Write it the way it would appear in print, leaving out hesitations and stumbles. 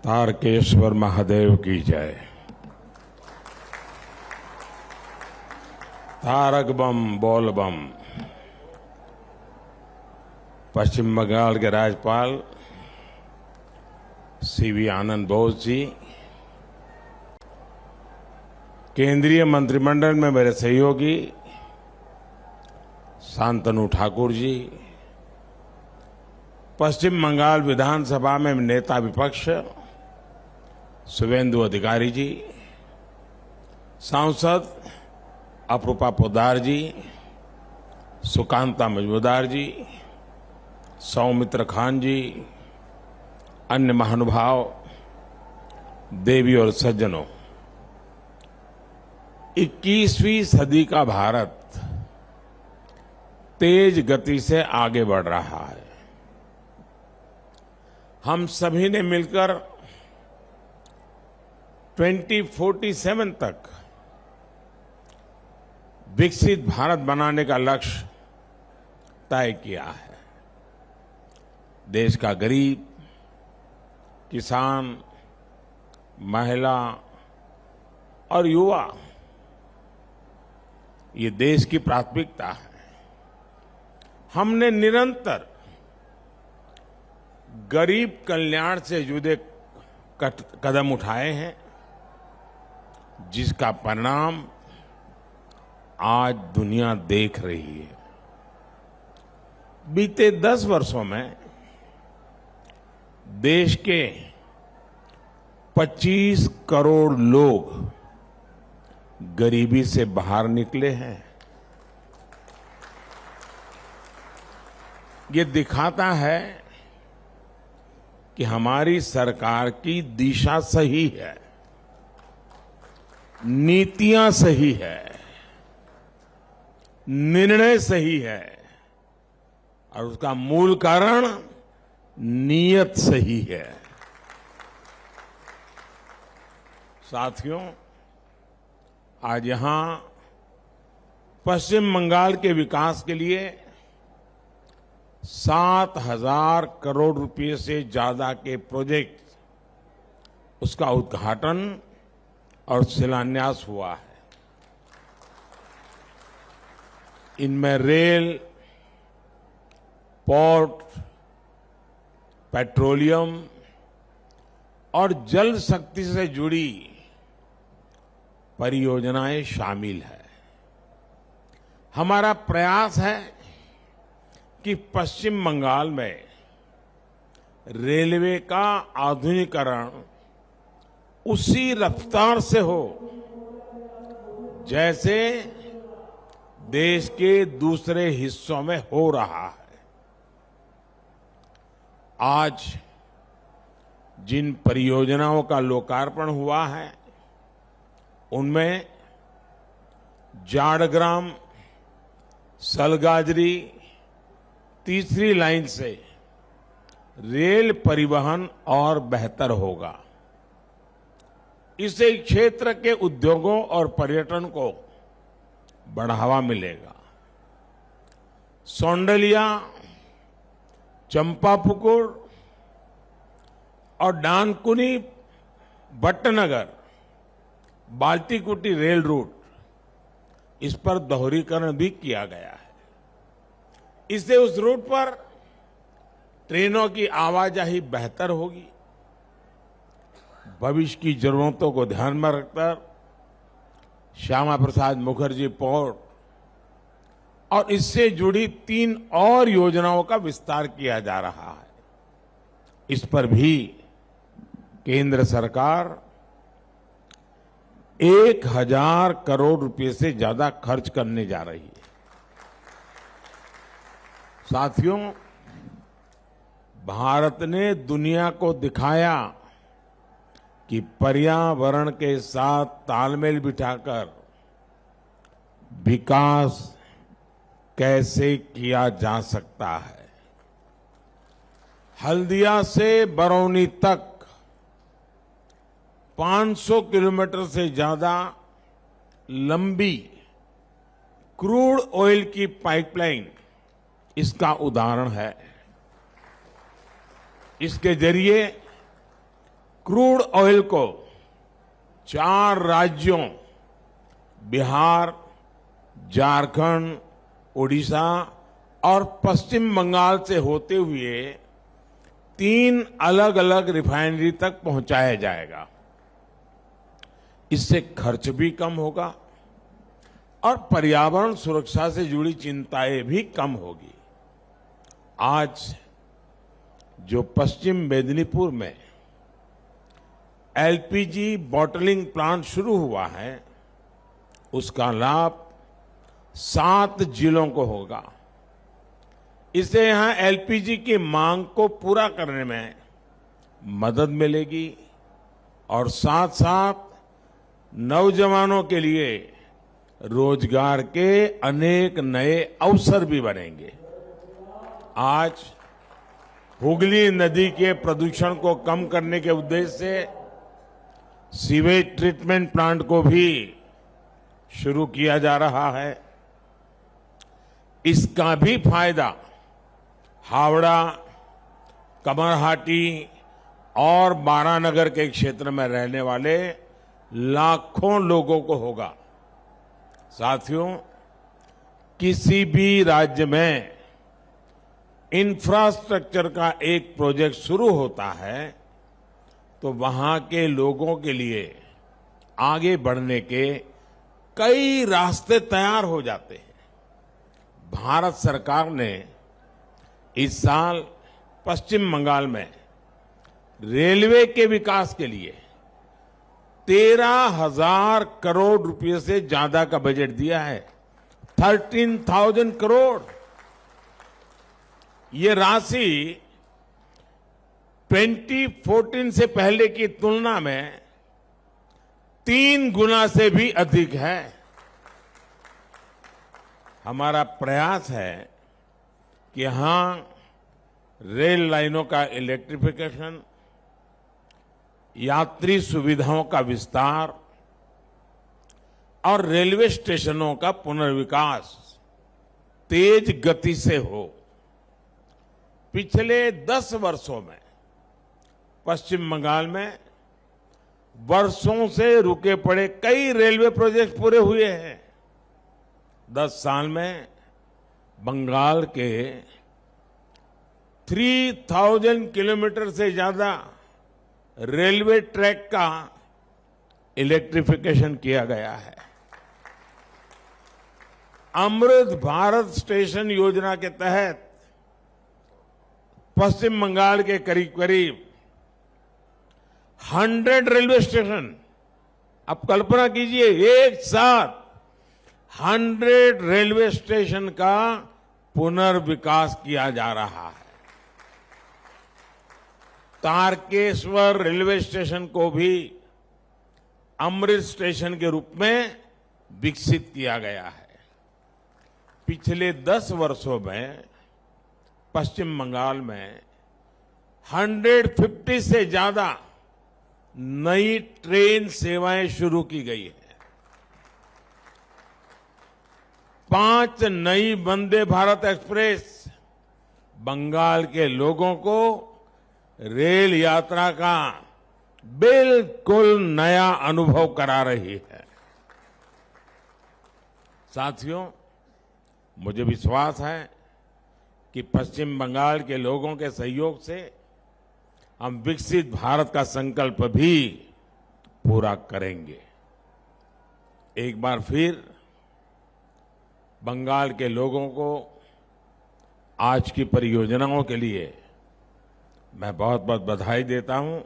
तारकेश्वर महादेव की जय। तारक बम बोल बम। पश्चिम बंगाल के राज्यपाल सीवी आनंद बोस जी, केंद्रीय मंत्रिमंडल में मेरे सहयोगी शांतनु ठाकुर जी, पश्चिम बंगाल विधानसभा में नेता विपक्ष शुभेंदु अधिकारी जी, सांसद अपूर्वा पोद्दार जी, सुकांता मजूमदार जी, सौमित्र खान जी, अन्य महानुभाव, देवी और सज्जनों, 21वीं सदी का भारत तेज गति से आगे बढ़ रहा है। हम सभी ने मिलकर 2047 तक विकसित भारत बनाने का लक्ष्य तय किया है। देश का गरीब, किसान, महिला और युवा ये देश की प्राथमिकता है। हमने निरंतर गरीब कल्याण से जुड़े कदम उठाए हैं, जिसका परिणाम आज दुनिया देख रही है। बीते 10 वर्षों में देश के 25 करोड़ लोग गरीबी से बाहर निकले हैं। ये दिखाता है कि हमारी सरकार की दिशा सही है, नीतियां सही है, निर्णय सही है और उसका मूल कारण नीयत सही है। साथियों, आज यहां पश्चिम बंगाल के विकास के लिए 7,000 करोड़ रुपए से ज्यादा के प्रोजेक्ट, उसका उद्घाटन और शिलान्यास हुआ है। इनमें रेल, पोर्ट, पेट्रोलियम और जल शक्ति से जुड़ी परियोजनाएं शामिल है। हमारा प्रयास है कि पश्चिम बंगाल में रेलवे का आधुनिकीकरण उसी रफ्तार से हो जैसे देश के दूसरे हिस्सों में हो रहा है। आज जिन परियोजनाओं का लोकार्पण हुआ है, उनमें जाड़ग्राम सलगाजरी तीसरी लाइन से रेल परिवहन और बेहतर होगा। इससे क्षेत्र के उद्योगों और पर्यटन को बढ़ावा मिलेगा। सौंडलिया, चंपापुकुर और डानकुनी भट्टनगर बाल्टीकुटी रेल रूट, इस पर दोहरीकरण भी किया गया है। इससे उस रूट पर ट्रेनों की आवाजाही बेहतर होगी। भविष्य की जरूरतों को ध्यान में रखकर श्यामा प्रसाद मुखर्जी पोर्ट और इससे जुड़ी 3 और योजनाओं का विस्तार किया जा रहा है। इस पर भी केंद्र सरकार 1,000 करोड़ रुपए से ज्यादा खर्च करने जा रही है। साथियों, भारत ने दुनिया को दिखाया कि पर्यावरण के साथ तालमेल बिठाकर विकास कैसे किया जा सकता है। हल्दिया से बरौनी तक 500 किलोमीटर से ज्यादा लंबी क्रूड ऑयल की पाइपलाइन इसका उदाहरण है। इसके जरिए क्रूड ऑयल को 4 राज्यों बिहार, झारखंड, ओडिशा और पश्चिम बंगाल से होते हुए 3 अलग अलग रिफाइनरी तक पहुंचाया जाएगा। इससे खर्च भी कम होगा और पर्यावरण सुरक्षा से जुड़ी चिंताएं भी कम होगी। आज जो पश्चिम मेदिनीपुर में एलपीजी बॉटलिंग प्लांट शुरू हुआ है, उसका लाभ 7 जिलों को होगा। इससे यहां एलपीजी की मांग को पूरा करने में मदद मिलेगी और साथ साथ नौजवानों के लिए रोजगार के अनेक नए अवसर भी बनेंगे। आज हुगली नदी के प्रदूषण को कम करने के उद्देश्य से सीवेज ट्रीटमेंट प्लांट को भी शुरू किया जा रहा है। इसका भी फायदा हावड़ा, कमरहाटी और बारानगर के क्षेत्र में रहने वाले लाखों लोगों को होगा। साथियों, किसी भी राज्य में इंफ्रास्ट्रक्चर का एक प्रोजेक्ट शुरू होता है तो वहां के लोगों के लिए आगे बढ़ने के कई रास्ते तैयार हो जाते हैं। भारत सरकार ने इस साल पश्चिम बंगाल में रेलवे के विकास के लिए 13,000 करोड़ रुपए से ज्यादा का बजट दिया है। 13,000 करोड़। ये राशि 2014 से पहले की तुलना में 3 गुना से भी अधिक है। हमारा प्रयास है कि यहां रेल लाइनों का इलेक्ट्रिफिकेशन, यात्री सुविधाओं का विस्तार और रेलवे स्टेशनों का पुनर्विकास तेज गति से हो। पिछले 10 वर्षों में पश्चिम बंगाल में वर्षों से रुके पड़े कई रेलवे प्रोजेक्ट पूरे हुए हैं। 10 साल में बंगाल के 3,000 किलोमीटर से ज्यादा रेलवे ट्रैक का इलेक्ट्रिफिकेशन किया गया है। अमृत भारत स्टेशन योजना के तहत पश्चिम बंगाल के करीब करीब 100 रेलवे स्टेशन, आप कल्पना कीजिए, एक साथ 100 रेलवे स्टेशन का पुनर्विकास किया जा रहा है। तारकेश्वर रेलवे स्टेशन को भी अमृत स्टेशन के रूप में विकसित किया गया है। पिछले 10 वर्षों में पश्चिम बंगाल में 150 से ज्यादा नई ट्रेन सेवाएं शुरू की गई है। 5 नई वंदे भारत एक्सप्रेस बंगाल के लोगों को रेल यात्रा का बिल्कुल नया अनुभव करा रही है। साथियों, मुझे विश्वास है कि पश्चिम बंगाल के लोगों के सहयोग से हम विकसित भारत का संकल्प भी पूरा करेंगे। एक बार फिर बंगाल के लोगों को आज की परियोजनाओं के लिए मैं बहुत बहुत बधाई देता हूं।